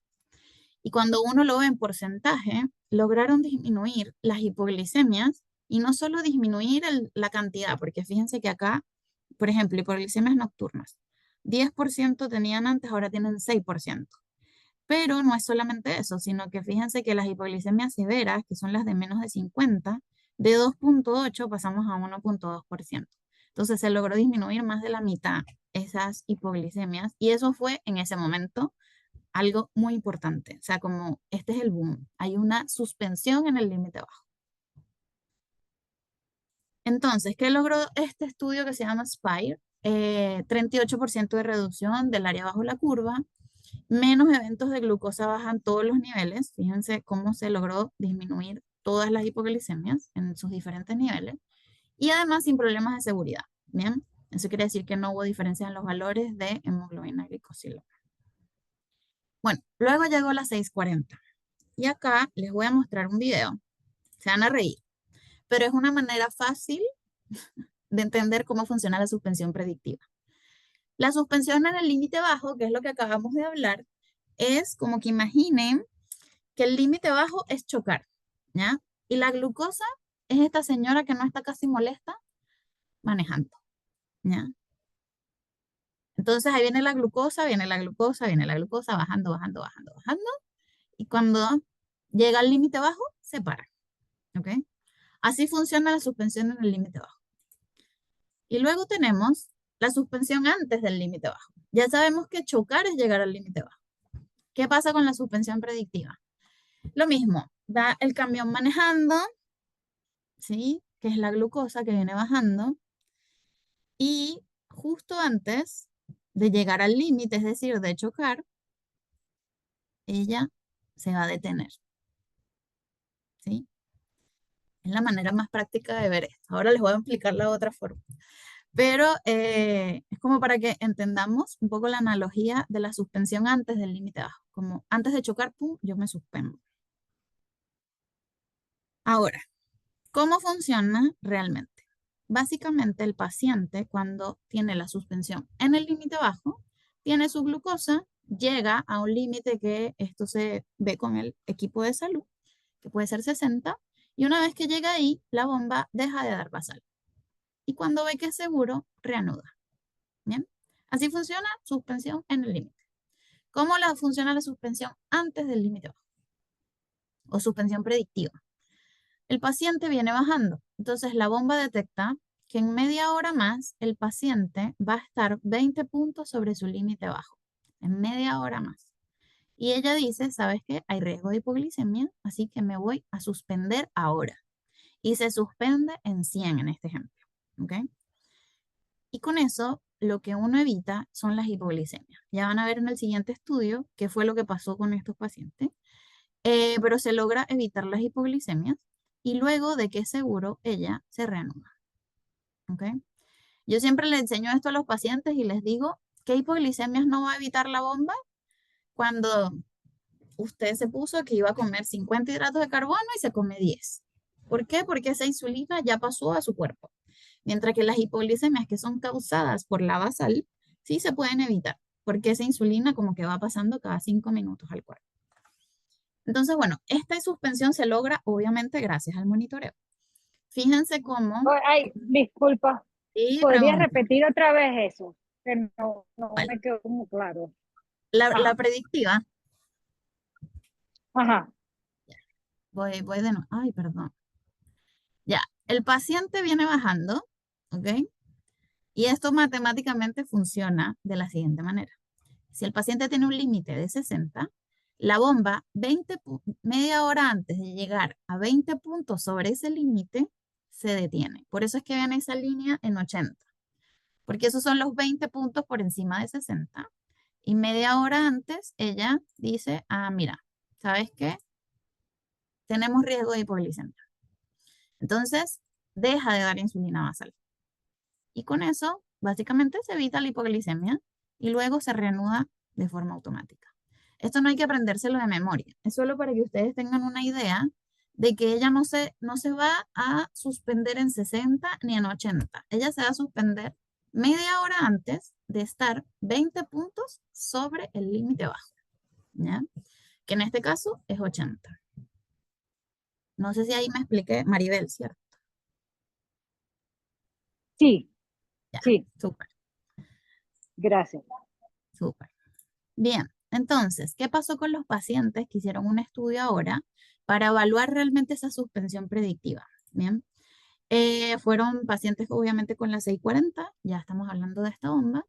Y cuando uno lo ve en porcentaje, lograron disminuir las hipoglicemias y no solo disminuir la cantidad, porque fíjense que acá, por ejemplo, hipoglicemias nocturnas, 10% tenían antes, ahora tienen 6%. Pero no es solamente eso, sino que fíjense que las hipoglicemias severas, que son las de menos de 50, de 2.8 pasamos a 1.2%. Entonces se logró disminuir más de la mitad esas hipoglicemias y eso fue en ese momento algo muy importante. O sea, como este es el boom. Hay una suspensión en el límite bajo. Entonces, ¿qué logró este estudio que se llama SPIRE? 38% de reducción del área bajo la curva, menos eventos de glucosa baja en todos los niveles. Fíjense cómo se logró disminuir todas las hipoglicemias en sus diferentes niveles. Y además sin problemas de seguridad. Bien, eso quiere decir que no hubo diferencia en los valores de hemoglobina glicosilada. Bueno, luego llegó la 640. Y acá les voy a mostrar un video. Se van a reír. Pero es una manera fácil de entender cómo funciona la suspensión predictiva. La suspensión en el límite bajo, que es lo que acabamos de hablar, es como que imaginen que el límite bajo es chocar, ¿ya? Y la glucosa es esta señora que no está casi molesta manejando, ¿ya? Entonces ahí viene la glucosa, viene la glucosa, viene la glucosa, bajando, bajando, bajando, bajando. Y cuando llega al límite bajo, se para, ¿ok? Así funciona la suspensión en el límite bajo. Y luego tenemos la suspensión antes del límite bajo. Ya sabemos que chocar es llegar al límite bajo. ¿Qué pasa con la suspensión predictiva? Lo mismo, da el camión manejando, ¿sí? Que es la glucosa que viene bajando, y justo antes de llegar al límite, es decir, de chocar, ella se va a detener, ¿sí? Es la manera más práctica de ver esto. Ahora les voy a explicar la otra forma. Pero es como para que entendamos un poco la analogía de la suspensión antes del límite bajo. Como antes de chocar, pum, yo me suspendo. Ahora, ¿cómo funciona realmente? Básicamente, el paciente, cuando tiene la suspensión en el límite bajo, tiene su glucosa, llega a un límite que esto se ve con el equipo de salud, que puede ser 60, y una vez que llega ahí, la bomba deja de dar basal. Y cuando ve que es seguro, reanuda. ¿Bien? Así funciona suspensión en el límite. ¿Cómo funciona la suspensión antes del límite bajo? O suspensión predictiva. El paciente viene bajando, entonces la bomba detecta que en media hora más el paciente va a estar 20 puntos sobre su límite bajo. En media hora más. Y ella dice, ¿sabes qué? Hay riesgo de hipoglicemia, así que me voy a suspender ahora. Y se suspende en 100 en este ejemplo. ¿Ok? Y con eso, lo que uno evita son las hipoglicemias. Ya van a ver en el siguiente estudio qué fue lo que pasó con estos pacientes. Pero se logra evitar las hipoglicemias y luego de que es seguro, ella se reanuda. ¿Ok? Yo siempre le enseño esto a los pacientes y les digo, ¿qué hipoglicemias no va a evitar la bomba? Cuando usted se puso que iba a comer 50 hidratos de carbono y se come 10. ¿Por qué? Porque esa insulina ya pasó a su cuerpo. Mientras que las hipoglicemias que son causadas por la basal, sí se pueden evitar, porque esa insulina como que va pasando cada 5 minutos al cuerpo. Entonces, bueno, esta suspensión se logra obviamente gracias al monitoreo. Fíjense cómo... Ay, disculpa, Sí, ¿podrías pregunta. repetir otra vez eso? Que no ¿Cuál? me quedó muy claro. La Ajá, predictiva, ajá, voy de nuevo. Ay, perdón. Ya, el paciente viene bajando, ¿ok? Y esto matemáticamente funciona de la siguiente manera. Si el paciente tiene un límite de 60, la bomba media hora antes de llegar a 20 puntos sobre ese límite se detiene. Por eso es que ven esa línea en 80, porque esos son los 20 puntos por encima de 60. Y media hora antes ella dice, ah, mira, ¿sabes qué? Tenemos riesgo de hipoglicemia. Entonces, deja de dar insulina basal. Y con eso, básicamente, se evita la hipoglicemia y luego se reanuda de forma automática. Esto no hay que aprendérselo de memoria. Es solo para que ustedes tengan una idea de que ella no se va a suspender en 60 ni en 80. Ella se va a suspender media hora antes de estar 20 puntos sobre el límite bajo, ¿ya? Que en este caso es 80. No sé si ahí me expliqué, Maribel, ¿cierto? sí, Ya, sí, súper, gracias. súper. Bien, entonces, ¿qué pasó con los pacientes que hicieron un estudio ahora para evaluar realmente esa suspensión predictiva? Bien, fueron pacientes obviamente con la 640, ya estamos hablando de esta bomba,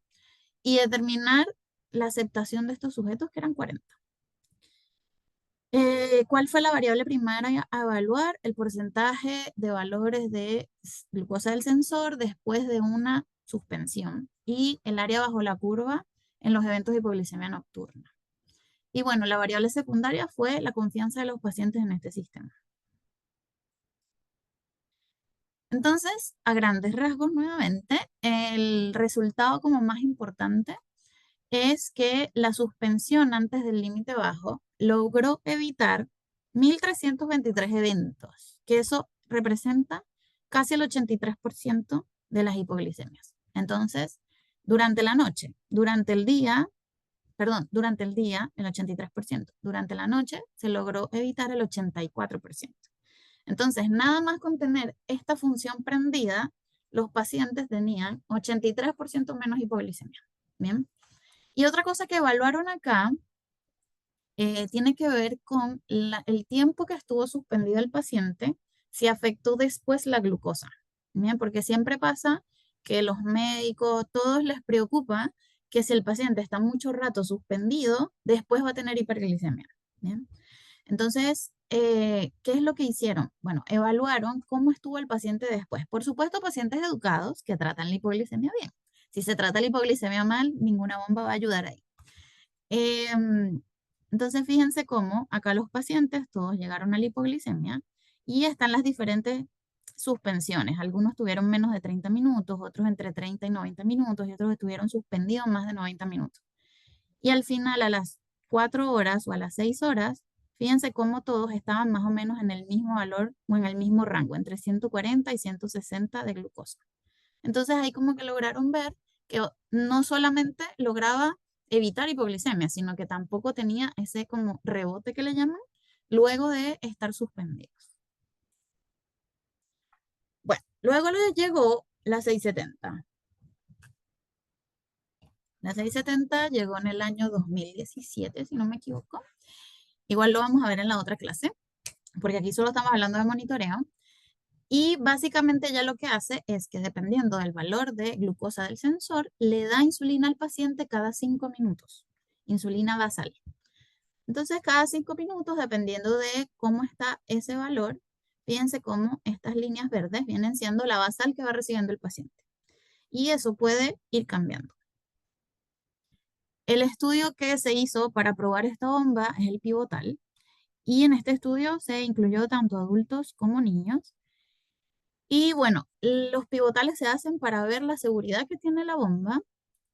y determinar la aceptación de estos sujetos que eran 40. ¿Cuál fue la variable primaria a evaluar? El porcentaje de valores de glucosa del sensor después de una suspensión y el área bajo la curva en los eventos de hipoglicemia nocturna. Y bueno, la variable secundaria fue la confianza de los pacientes en este sistema. Entonces, a grandes rasgos, nuevamente, el resultado como más importante es que la suspensión antes del límite bajo logró evitar 1.323 eventos, que eso representa casi el 83% de las hipoglicemias. Entonces, durante la noche, durante el día, el 83%, durante la noche se logró evitar el 84%. Entonces, nada más con tener esta función prendida, los pacientes tenían 83% menos hipoglicemia. Bien. Y otra cosa que evaluaron acá tiene que ver con el tiempo que estuvo suspendido el paciente, si afectó después la glucosa. Bien, porque siempre pasa que los médicos, todos les preocupa que si el paciente está mucho rato suspendido, después va a tener hiperglicemia. ¿Bien? Entonces, ¿qué es lo que hicieron? Bueno, evaluaron cómo estuvo el paciente después. Por supuesto, pacientes educados que tratan la hipoglicemia bien. Si se trata la hipoglicemia mal, ninguna bomba va a ayudar ahí. Entonces, fíjense cómo acá los pacientes todos llegaron a la hipoglicemia y están las diferentes suspensiones. Algunos tuvieron menos de 30 minutos, otros entre 30 y 90 minutos y otros estuvieron suspendidos más de 90 minutos. Y al final, a las 4 horas o a las 6 horas, fíjense cómo todos estaban más o menos en el mismo valor o en el mismo rango, entre 140 y 160 de glucosa. Entonces ahí como que lograron ver que no solamente lograba evitar hipoglicemia, sino que tampoco tenía ese como rebote que le llaman luego de estar suspendidos. Bueno, luego les llegó la 670. La 670 llegó en el año 2017, si no me equivoco. Igual lo vamos a ver en la otra clase, porque aquí solo estamos hablando de monitoreo. Y básicamente ya lo que hace es que dependiendo del valor de glucosa del sensor, le da insulina al paciente cada 5 minutos. Insulina basal. Entonces, cada 5 minutos, dependiendo de cómo está ese valor, fíjense cómo estas líneas verdes vienen siendo la basal que va recibiendo el paciente. Y eso puede ir cambiando. El estudio que se hizo para probar esta bomba es el pivotal. Y en este estudio se incluyó tanto adultos como niños. Y bueno, los pivotales se hacen para ver la seguridad que tiene la bomba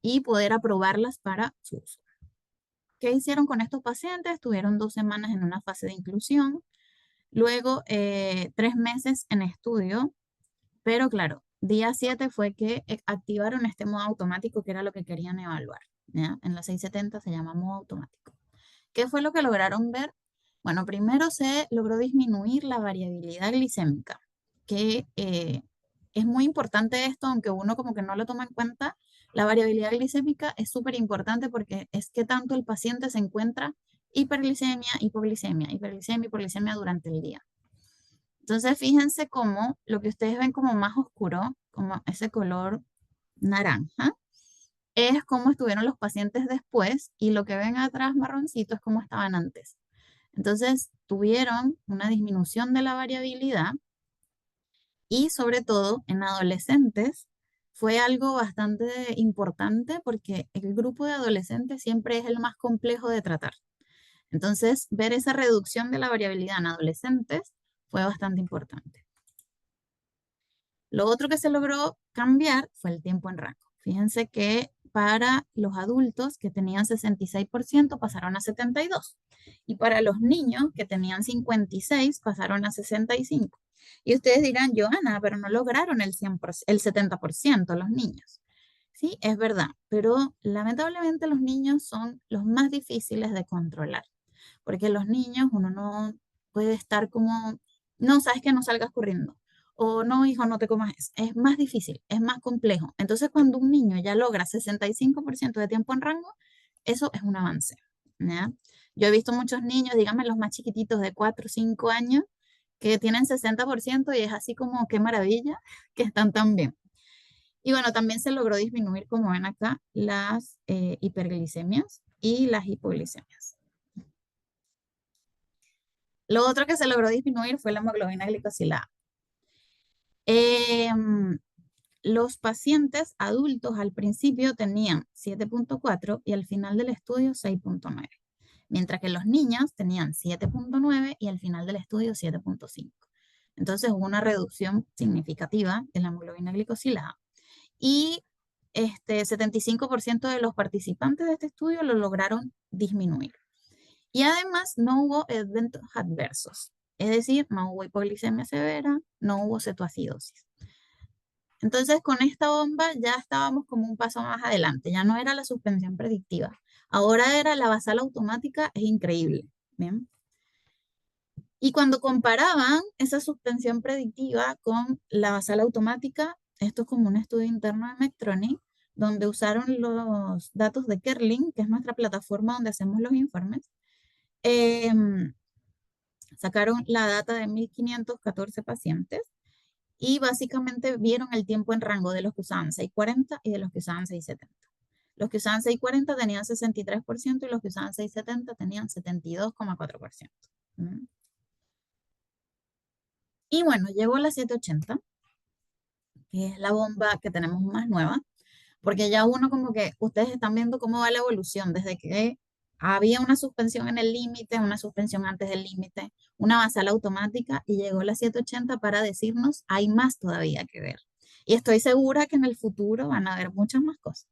y poder aprobarlas para su uso. ¿Qué hicieron con estos pacientes? Estuvieron 2 semanas en una fase de inclusión, luego 3 meses en estudio, pero claro, día 7 fue que activaron este modo automático que era lo que querían evaluar. ¿Ya? En la 670 se llama modo automático. ¿Qué fue lo que lograron ver? Bueno, primero se logró disminuir la variabilidad glicémica, que es muy importante esto, aunque uno como que no lo toma en cuenta. La variabilidad glicémica es súper importante porque es que tanto el paciente se encuentra hiperglicemia, hipoglicemia, hiperglicemia, hipoglicemia durante el día. Entonces, fíjense cómo lo que ustedes ven como más oscuro, como ese color naranja, es cómo estuvieron los pacientes después y lo que ven atrás marroncito es cómo estaban antes. Entonces, tuvieron una disminución de la variabilidad y sobre todo en adolescentes fue algo bastante importante porque el grupo de adolescentes siempre es el más complejo de tratar. Entonces, ver esa reducción de la variabilidad en adolescentes fue bastante importante. Lo otro que se logró cambiar fue el tiempo en rango. Fíjense que para los adultos que tenían 66% pasaron a 72%. Y para los niños que tenían 56 pasaron a 65%. Y ustedes dirán, Johanna, pero no lograron el 100%, el 70% los niños. Sí, es verdad, pero lamentablemente los niños son los más difíciles de controlar. Porque los niños uno no puede estar como, no, sabes que no salgas corriendo. O no, hijo, no te comas eso. Es más difícil, es más complejo. Entonces, cuando un niño ya logra 65% de tiempo en rango, eso es un avance. ¿Ya? Yo he visto muchos niños, díganme los más chiquititos de 4 o 5 años, que tienen 60% y es así como, qué maravilla, que están tan bien. Y bueno, también se logró disminuir, como ven acá, las hiperglicemias y las hipoglicemias. Lo otro que se logró disminuir fue la hemoglobina glicosilada. Los pacientes adultos al principio tenían 7.4 y al final del estudio 6.9, mientras que los niños tenían 7.9 y al final del estudio 7.5. Entonces hubo una reducción significativa de la hemoglobina glicosilada y 75% de los participantes de este estudio lo lograron disminuir. Y además no hubo eventos adversos, es decir, no hubo hipoglicemia severa, no hubo cetoacidosis. Entonces, con esta bomba ya estábamos como un paso más adelante, ya no era la suspensión predictiva, ahora era la basal automática, es increíble. ¿Bien? Y cuando comparaban esa suspensión predictiva con la basal automática, esto es como un estudio interno de Medtronic, donde usaron los datos de Kerlin, que es nuestra plataforma donde hacemos los informes, sacaron la data de 1.514 pacientes y básicamente vieron el tiempo en rango de los que usaban 640 y de los que usaban 670. Los que usaban 640 tenían 63% y los que usaban 670 tenían 72,4%. Y bueno, llegó la 780, que es la bomba que tenemos más nueva, porque ya uno como que, ustedes están viendo cómo va la evolución, desde que había una suspensión en el límite, una suspensión antes del límite, una basal automática, y llegó la 780 para decirnos, hay más todavía que ver. Y estoy segura que en el futuro van a haber muchas más cosas.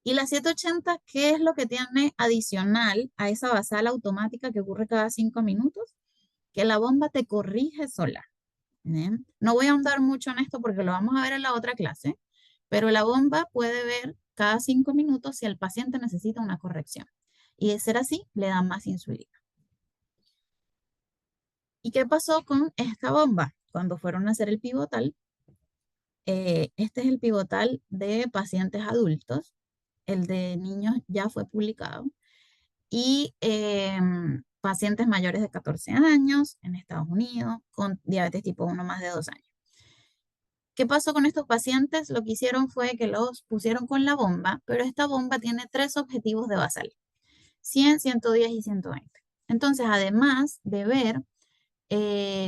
Y la 780, ¿qué es lo que tiene adicional a esa basal automática que ocurre cada 5 minutos? Que la bomba te corrige sola. ¿Bien? No voy a ahondar mucho en esto porque lo vamos a ver en la otra clase, pero la bomba puede ver cada 5 minutos si el paciente necesita una corrección. Y de ser así, le dan más insulina. ¿Y qué pasó con esta bomba? Cuando fueron a hacer el pivotal, este es el pivotal de pacientes adultos, el de niños ya fue publicado, y pacientes mayores de 14 años en Estados Unidos con diabetes tipo 1 más de 2 años. ¿Qué pasó con estos pacientes? Lo que hicieron fue que los pusieron con la bomba, pero esta bomba tiene 3 objetivos de basal: 100, 110 y 120. Entonces, además de ver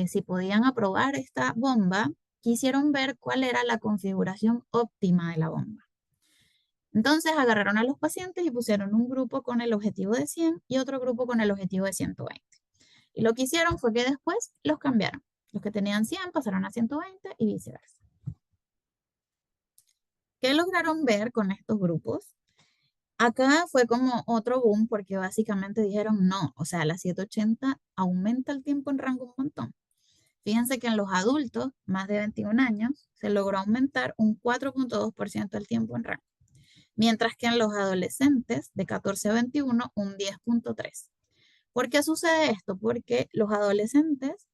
si podían aprobar esta bomba, quisieron ver cuál era la configuración óptima de la bomba. Entonces, agarraron a los pacientes y pusieron un grupo con el objetivo de 100 y otro grupo con el objetivo de 120. Y lo que hicieron fue que después los cambiaron. Los que tenían 100 pasaron a 120 y viceversa. ¿Qué lograron ver con estos grupos? Acá fue como otro boom porque básicamente dijeron no, o sea, la 780 aumenta el tiempo en rango un montón. Fíjense que en los adultos, más de 21 años, se logró aumentar un 4,2% el tiempo en rango, mientras que en los adolescentes de 14 a 21, un 10,3%. ¿Por qué sucede esto? Porque los adolescentes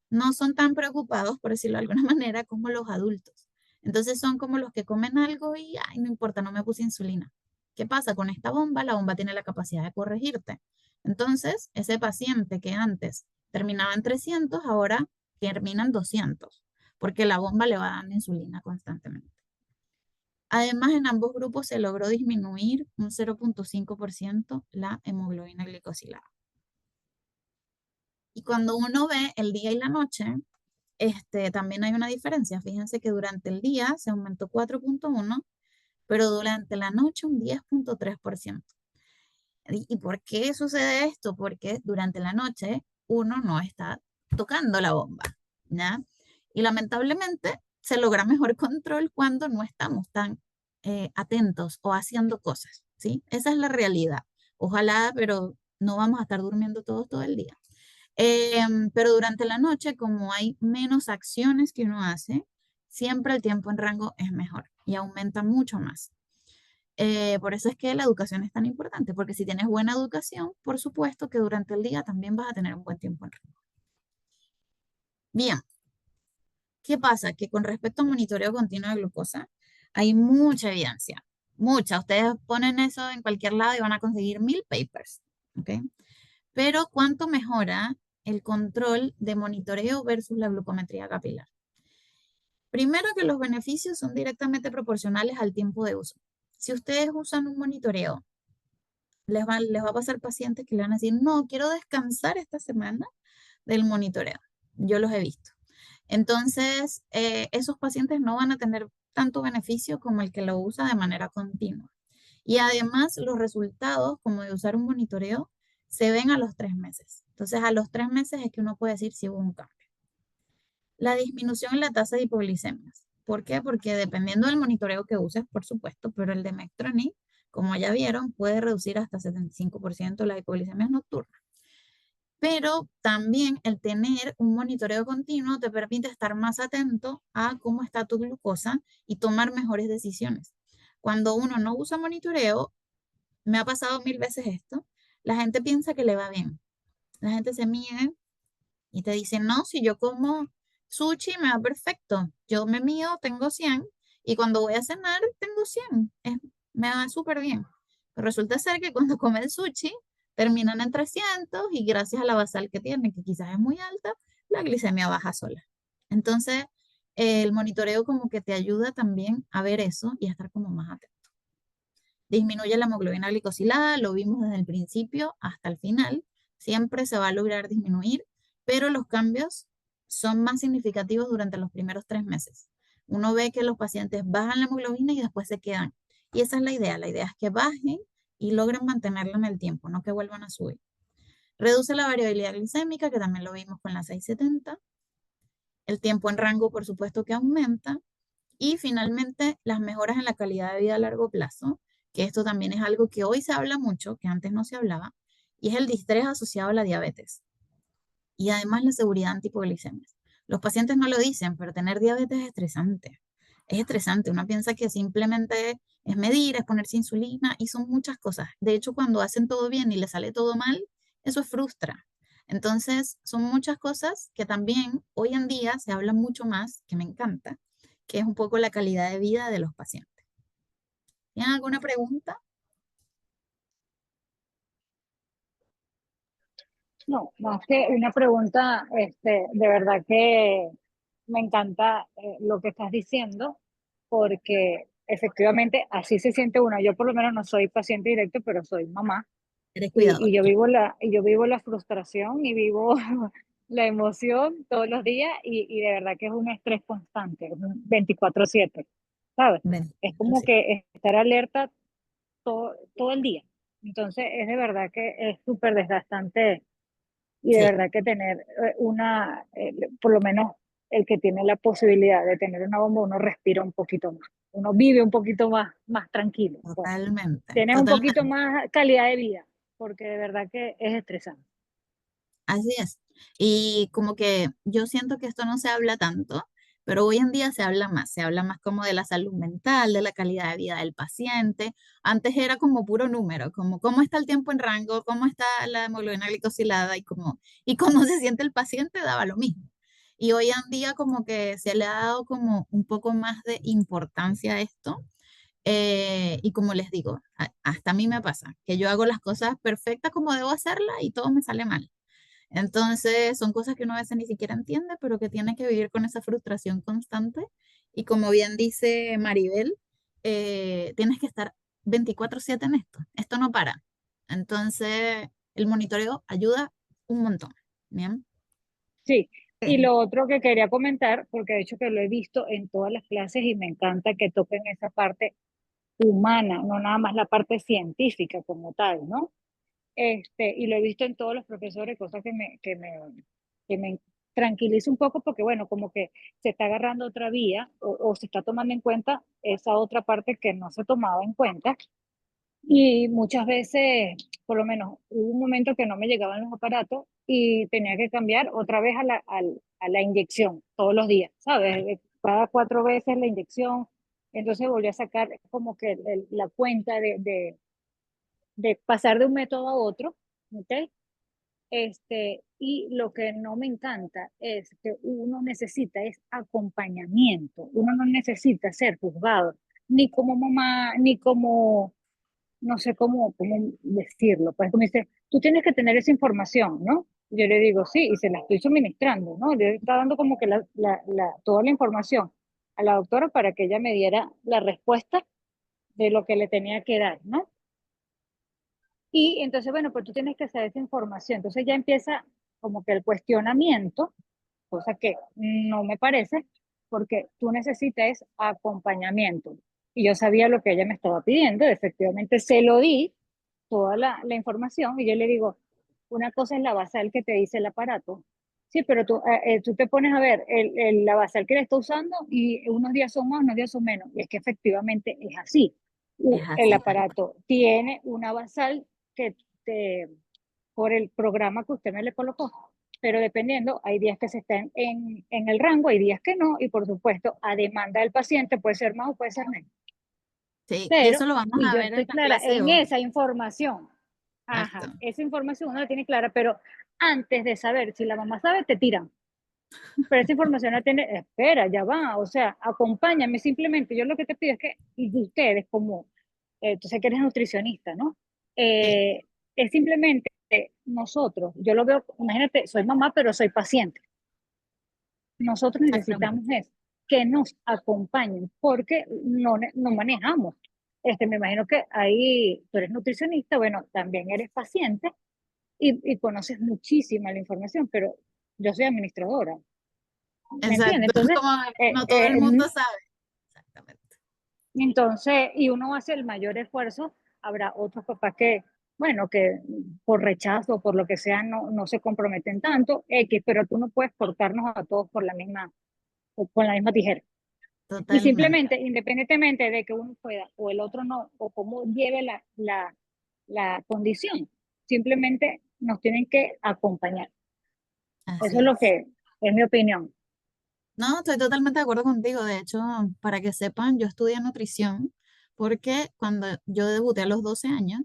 no son tan preocupados, por decirlo de alguna manera, como los adultos. Entonces son como los que comen algo y, ay, no importa, no me puse insulina. ¿Qué pasa con esta bomba? La bomba tiene la capacidad de corregirte. Entonces, ese paciente que antes terminaba en 300, ahora termina en 200, porque la bomba le va dando insulina constantemente. Además, en ambos grupos se logró disminuir un 0,5% la hemoglobina glicosilada. Y cuando uno ve el día y la noche, también hay una diferencia. Fíjense que durante el día se aumentó 4,1, pero durante la noche un 10,3%. ¿Y por qué sucede esto? Porque durante la noche uno no está tocando la bomba, ¿ya? Y lamentablemente se logra mejor control cuando no estamos tan atentos o haciendo cosas, ¿sí? Esa es la realidad. Ojalá, pero no vamos a estar durmiendo todos todo el día. Pero durante la noche, como hay menos acciones que uno hace, siempre el tiempo en rango es mejor y aumenta mucho más. Por eso es que la educación es tan importante, porque si tienes buena educación, por supuesto que durante el día también vas a tener un buen tiempo en rango. Bien, ¿qué pasa? Que con respecto al monitoreo continuo de glucosa, hay mucha evidencia, mucha. Ustedes ponen eso en cualquier lado y van a conseguir 1000 papers, ¿ok? Pero ¿cuánto mejora el control de monitoreo versus la glucometría capilar? Primero, que los beneficios son directamente proporcionales al tiempo de uso. Si ustedes usan un monitoreo, les va a pasar pacientes que le van a decir, no, quiero descansar esta semana del monitoreo. Yo los he visto. Entonces, esos pacientes no van a tener tanto beneficio como el que lo usa de manera continua. Y además, los resultados, como de usar un monitoreo, se ven a los 3 meses. Entonces, a los 3 meses es que uno puede decir si hubo un cambio. La disminución en la tasa de hipoglicemias. ¿Por qué? Porque dependiendo del monitoreo que uses, por supuesto, pero el de Medtronic, como ya vieron, puede reducir hasta 75% las hipoglicemias nocturnas. Pero también el tener un monitoreo continuo te permite estar más atento a cómo está tu glucosa y tomar mejores decisiones. Cuando uno no usa monitoreo, me ha pasado 1000 veces esto, la gente piensa que le va bien. La gente se mide y te dice, no, si yo como sushi me va perfecto. Yo me mido, tengo 100 y cuando voy a cenar tengo 100. Me va súper bien. Pero resulta ser que cuando comen sushi terminan en 300 y gracias a la basal que tienen, que quizás es muy alta, la glicemia baja sola. Entonces, el monitoreo como que te ayuda también a ver eso y a estar como más atento. disminuye la hemoglobina glicosilada, lo vimos desde el principio hasta el final, siempre se va a lograr disminuir, pero los cambios son más significativos durante los primeros 3 meses. Uno ve que los pacientes bajan la hemoglobina y después se quedan. Y esa es la idea es que bajen y logren mantenerla en el tiempo, no que vuelvan a subir. Reduce la variabilidad glicémica, que también lo vimos con la 670. El tiempo en rango, por supuesto que aumenta. Y finalmente, las mejoras en la calidad de vida a largo plazo, que esto también es algo que hoy se habla mucho, que antes no se hablaba, y es el distrés asociado a la diabetes. Y además la seguridad antihipoglicemia. Los pacientes no lo dicen, pero tener diabetes es estresante. Es estresante. Uno piensa que simplemente es medir, es ponerse insulina y son muchas cosas. De hecho, cuando hacen todo bien y les sale todo mal, eso frustra. Entonces, son muchas cosas que también hoy en día se habla mucho más, que me encanta, que es un poco la calidad de vida de los pacientes. ¿Tienen alguna pregunta? No, más que una pregunta, de verdad que me encanta lo que estás diciendo, porque efectivamente así se siente uno. Yo por lo menos no soy paciente directo, pero soy mamá Eres y cuidadora. yo vivo la frustración y vivo la emoción todos los días y de verdad que es un estrés constante, es un 24/7, ¿sabes? Ven, Es como sí, que estar alerta todo el día. Entonces es de verdad que es súper desgastante y de sí, verdad que tener por lo menos el que tiene la posibilidad de tener una bomba, uno respira un poquito más, uno vive un poquito más tranquilo, pues. totalmente, Tienes un poquito totalmente. más calidad de vida, porque de verdad que es estresante. Así es. Y como que yo siento que esto no se habla tanto, pero hoy en día se habla más como de la salud mental, de la calidad de vida del paciente. Antes era como puro número, como cómo está el tiempo en rango, cómo está la hemoglobina glicosilada y cómo se siente el paciente daba lo mismo. Y hoy en día como que se le ha dado como un poco más de importancia a esto. Y como les digo, hasta a mí me pasa que yo hago las cosas perfectas como debo hacerlas y todo me sale mal. Entonces, son cosas que uno a veces ni siquiera entiende, pero que tiene que vivir con esa frustración constante. Y como bien dice Maribel, tienes que estar 24/7 en esto. Esto no para. Entonces, el monitoreo ayuda un montón. Bien. Sí, y Eh, lo otro que quería comentar, porque de hecho que lo he visto en todas las clases y me encanta que toquen esa parte humana, no nada más la parte científica como tal, ¿no? Y lo he visto en todos los profesores, cosa que me tranquiliza un poco porque, bueno, como que se está agarrando otra vía o se está tomando en cuenta esa otra parte que no se tomaba en cuenta. Y muchas veces, por lo menos, hubo un momento que no me llegaban los aparatos y tenía que cambiar otra vez a la inyección todos los días, ¿sabes? Cada 4 veces la inyección. Entonces volví a sacar como que la cuenta de pasar de un método a otro, ¿ok? Y lo que no me encanta es que uno necesita es acompañamiento, uno no necesita ser juzgado, ni como mamá, ni como, no sé cómo decirlo, pues como dice, tú tienes que tener esa información, ¿no? Yo le digo, sí, y se la estoy suministrando, ¿no? Yo le estaba dando como que toda la información a la doctora para que ella me diera la respuesta de lo que le tenía que dar, ¿no? Y entonces, bueno, pues tú tienes que saber esa información. Entonces ya empieza como que el cuestionamiento, cosa que no me parece, porque tú necesitas acompañamiento. Y yo sabía lo que ella me estaba pidiendo, efectivamente se lo di, toda la información, y yo le digo, una cosa es la basal que te dice el aparato. Sí, pero tú te pones a ver la basal que le está usando y unos días son más, unos días son menos. Y es que efectivamente es así. es El así, tal cual. aparato tiene una basal que te, por el programa que usted me le colocó. Pero dependiendo, hay días que se están en el rango, hay días que no, y por supuesto, a demanda del paciente puede ser más o puede ser menos. Sí, y eso Pero lo vamos si a yo ver en estoy la clara clase en hoy. esa información, Exacto. ajá, esa información uno la tiene clara, pero antes de saber si la mamá sabe, te tiran. Pero esa información la tiene, espera, ya va, o sea, acompáñame simplemente. Yo lo que te pido es que, y ustedes como, tú sé que eres nutricionista, ¿no? Sí, Es simplemente nosotros, yo lo veo, imagínate, soy mamá, pero soy paciente. Nosotros exactamente. necesitamos es que nos acompañen porque no manejamos. Me imagino que ahí tú eres nutricionista, bueno, también eres paciente y conoces muchísima la información, pero yo soy administradora, ¿me entiendes? Exacto, Entonces, como eh, no todo el eh, mundo sabe. Exactamente. y uno hace el mayor esfuerzo, habrá otros papás que, bueno, que por rechazo o por lo que sea no se comprometen tanto, pero tú no puedes cortarnos a todos con la misma tijera. Y Totalmente. simplemente, independientemente de que uno pueda o el otro no, o cómo lleve la condición, simplemente nos tienen que acompañar. Eso Así es lo es. que es mi opinión. No, estoy totalmente de acuerdo contigo. De hecho, para que sepan, yo estudié nutrición porque cuando yo debuté a los 12 años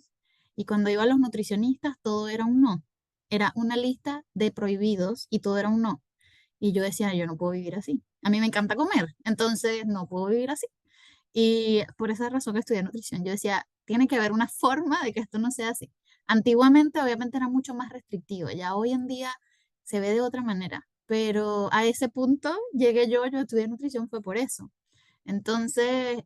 y cuando iba a los nutricionistas, todo era un no. Era una lista de prohibidos y todo era un no. Y yo decía, yo no puedo vivir así. A mí me encanta comer, entonces no puedo vivir así. Y por esa razón que estudié nutrición, yo decía, tiene que haber una forma de que esto no sea así. Antiguamente, obviamente, era mucho más restrictivo, ya hoy en día se ve de otra manera, pero a ese punto llegué yo estudié nutrición fue por eso. Entonces,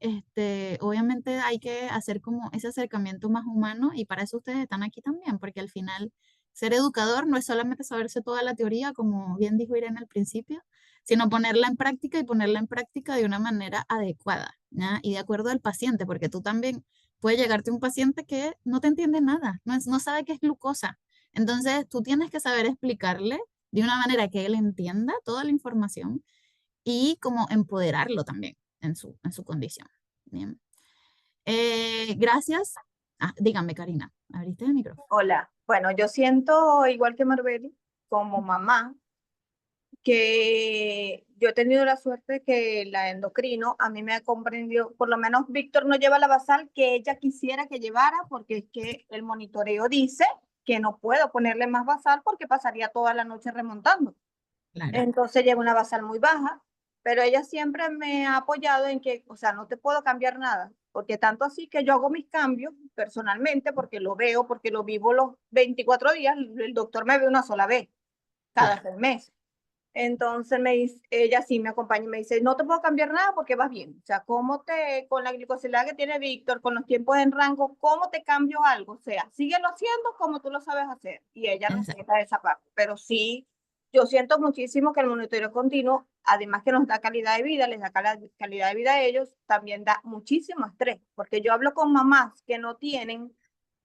obviamente hay que hacer como ese acercamiento más humano y para eso ustedes están aquí también, porque al final ser educador no es solamente saberse toda la teoría, como bien dijo Irene al principio, sino ponerla en práctica y ponerla en práctica de una manera adecuada, ¿ya? Y de acuerdo al paciente, porque tú también puede llegarte un paciente que no te entiende nada, no sabe qué es glucosa. Entonces, tú tienes que saber explicarle de una manera que él entienda toda la información y como empoderarlo también en su condición. Bien. Gracias. Ah, dígame, Karina, abriste el micrófono. Hola. Bueno, yo siento, igual que Marbeli, como mamá, que yo he tenido la suerte que la endocrino a mí me ha comprendido, por lo menos Víctor no lleva la basal que ella quisiera que llevara, porque es que el monitoreo dice que no puedo ponerle más basal porque pasaría toda la noche remontando. Claro. Entonces lleva una basal muy baja, pero ella siempre me ha apoyado en que, o sea, no te puedo cambiar nada, porque tanto así que yo hago mis cambios personalmente, porque lo veo, porque lo vivo los 24 días, el doctor me ve una sola vez, cada Claro. 6 meses. Entonces ella sí me acompaña y me dice, no te puedo cambiar nada porque vas bien. O sea, con la glicosilada que tiene Víctor, con los tiempos en rango, cómo te cambio algo? O sea, síguelo haciendo como tú lo sabes hacer. Y ella Exacto. respeta esa parte. Pero sí, yo siento muchísimo que el monitoreo continuo, además que nos da calidad de vida, les da calidad de vida a ellos, también da muchísimo estrés. Porque yo hablo con mamás que no tienen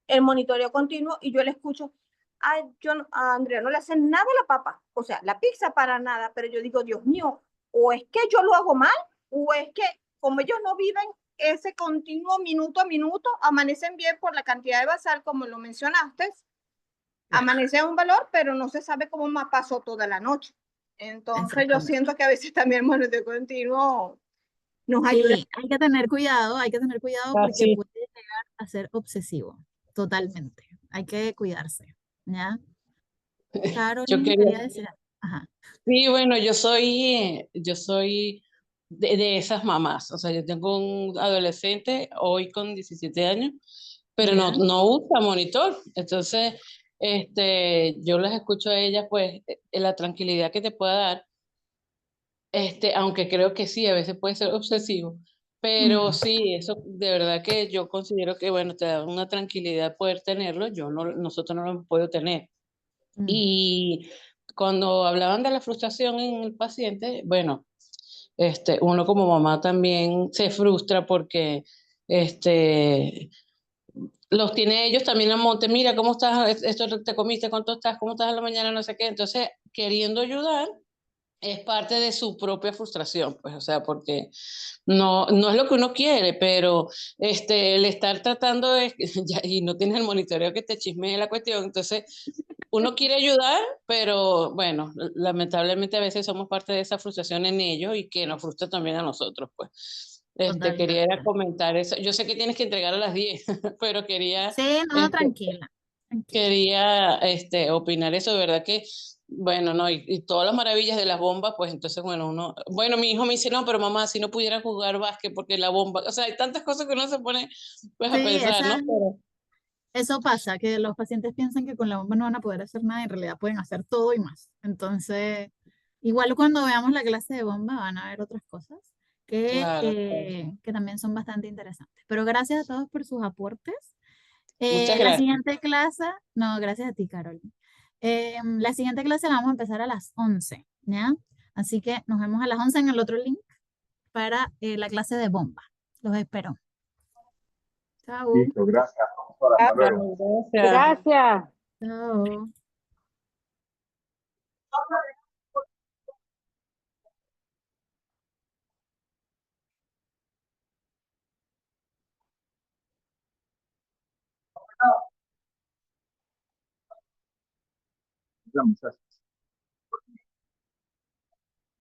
el monitoreo continuo y yo le escucho, ay, a Andrea no le hacen nada a la papa, o sea, la pizza para nada, pero yo digo, Dios mío, o es que yo lo hago mal, o es que como ellos no viven ese continuo minuto a minuto, amanecen bien por la cantidad de basal, como lo mencionaste, Claro. amanece un valor, pero no se sabe cómo más pasó toda la noche. Entonces yo Exactamente. siento que a veces también el monitoreo continuo nos ayuda. Sí, hay que tener cuidado porque Así. puede llegar a ser obsesivo. Totalmente. Hay que cuidarse. ¿Ya? Yo Caroline, quería, quería decir algo. Ajá. sí, bueno, yo soy de esas mamás, o sea, yo tengo un adolescente hoy con 17 años, pero ¿Ya? no usa monitor, entonces, yo las escucho a ellas, pues, la tranquilidad que te pueda dar, aunque creo que sí, a veces puede ser obsesivo, pero Mm, sí, eso de verdad que yo considero que, bueno, te da una tranquilidad poder tenerlo, nosotros no lo hemos podido tener. mm. Y cuando hablaban de la frustración en el paciente, bueno, uno como mamá también se frustra porque este, los tiene ellos también a monte, mira, ¿cómo estás? Esto te comiste, ¿cuánto estás? ¿Cómo estás a la mañana? No sé qué. Entonces, queriendo ayudar, es parte de su propia frustración, pues, o sea, porque no es lo que uno quiere, pero el estar tratando de, y no tienes el monitoreo que te chismee la cuestión, entonces uno quiere ayudar, pero bueno, lamentablemente a veces somos parte de esa frustración en ellos y que nos frustra también a nosotros, pues. Quería Totalmente. comentar eso. Yo sé que tienes que entregar a las 10 pero quería, Sí, no, este, tranquila. Tranquila. quería, opinar eso, de verdad que, bueno, no, y todas las maravillas de las bombas, pues entonces, bueno, bueno, mi hijo me dice, no, pero mamá, si no pudiera jugar básquet porque la bomba, o sea, hay tantas cosas que uno se pone, pues, a Sí, pensar, ¿no? Pero, eso pasa, que los pacientes piensan que con la bomba no van a poder hacer nada y en realidad pueden hacer todo y más. Entonces, igual cuando veamos la clase de bomba van a ver otras cosas Claro. que también son bastante interesantes. Pero gracias a todos por sus aportes. Muchas La gracias. siguiente clase, no, gracias a ti, Carol. La siguiente clase la vamos a empezar a las 11, ¿ya? Así que nos vemos a las 11 en el otro link para la clase de bomba. Los espero. Chao. Listo, gracias, profesora. Hasta luego. Gracias. Gracias. Chao. Ya, muchachos.